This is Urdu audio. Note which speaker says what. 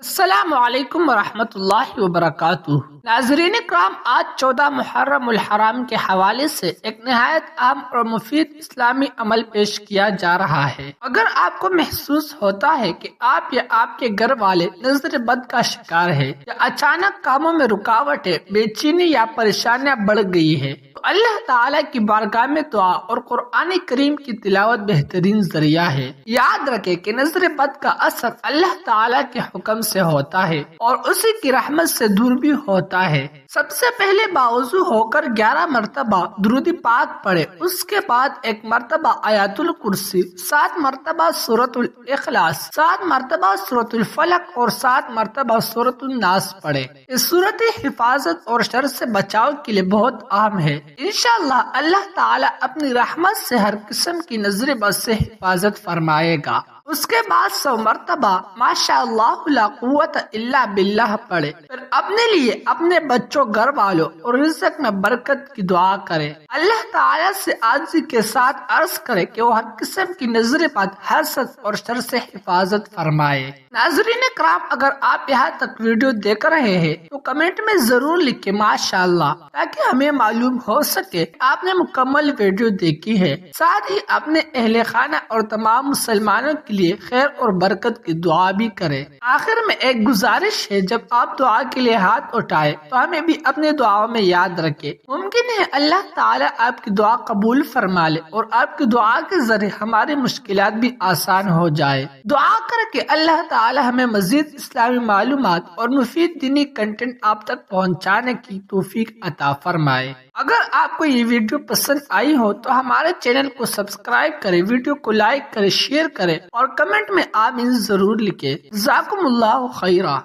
Speaker 1: السلام علیکم ورحمۃ اللہ وبرکاتہ۔ ناظرین کرام، آج 14 محرم الحرام کے حوالے سے ایک نہایت اہم اور مفید اسلامی عمل پیش کیا جا رہا ہے۔ اگر آپ کو محسوس ہوتا ہے کہ آپ یا آپ کے گھر والے نظر بد کا شکار ہے یا اچانک کاموں میں رکاوٹیں، بے چینی یا پریشانیاں بڑھ گئی ہے، تو اللہ تعالیٰ کی بارگاہ میں دعا اور قرآن کریم کی تلاوت بہترین ذریعہ ہے۔ یاد رکھیں کہ نظر بد کا اثر اللہ تعالیٰ کے حکم سے ہوتا ہے اور اسی کی رحمت سے دور بھی ہوتا ہے۔ سب سے پہلے باوضو ہو کر 11 مرتبہ درود پاک پڑھے، اس کے بعد ایک مرتبہ آیت الکرسی، 7 مرتبہ سورۃ الاخلاص، 7 مرتبہ سورۃ الفلق اور 7 مرتبہ سورۃ الناس پڑھے۔ اس صورت حفاظت اور شر سے بچاؤ کے لیے بہت اہم ہے۔ انشاءاللہ اللہ تعالیٰ اپنی رحمت سے ہر قسم کی نظر بد سے حفاظت فرمائے گا۔ اس کے بعد 100 مرتبہ ماشاء اللہ لا قوت الا باللہ پڑھے، پھر اپنے لیے، اپنے بچوں، گھر والوں اور رزق میں برکت کی دعا کرے۔ اللہ تعالیٰ سے عاجزی کے ساتھ عرض کرے کہ وہ ہر قسم کی نظر بد، حسد اور شر سے حفاظت فرمائے۔ ناظرین کرام، اگر آپ یہاں تک ویڈیو دیکھ رہے ہیں تو کمنٹ میں ضرور لکھیں ماشاء اللہ، تاکہ ہمیں معلوم ہو سکے آپ نے مکمل ویڈیو دیکھی ہے۔ ساتھ ہی اپنے اہل خانہ اور تمام مسلمانوں کے لیے خیر اور برکت کی دعا بھی کرے۔ آخر میں ایک گزارش ہے، جب آپ دعا کے لیے ہاتھ اٹھائے تو ہمیں بھی اپنے دعاؤں میں یاد رکھے۔ ممکن ہے اللہ تعالیٰ آپ کی دعا قبول فرما لے اور آپ کی دعا کے ذریعے ہماری مشکلات بھی آسان ہو جائے۔ دعا کر کے اللہ تعالیٰ ہمیں مزید اسلامی معلومات اور مفید دینی کنٹینٹ آپ تک پہنچانے کی توفیق عطا فرمائے۔ اگر آپ کو یہ ویڈیو پسند آئی ہو تو ہمارے چینل کو سبسکرائب کریں، ویڈیو کو لائک کریں، شیئر کریں اور کمنٹ میں آمین ضرور لکھیں۔ جزاکم اللہ خیرا۔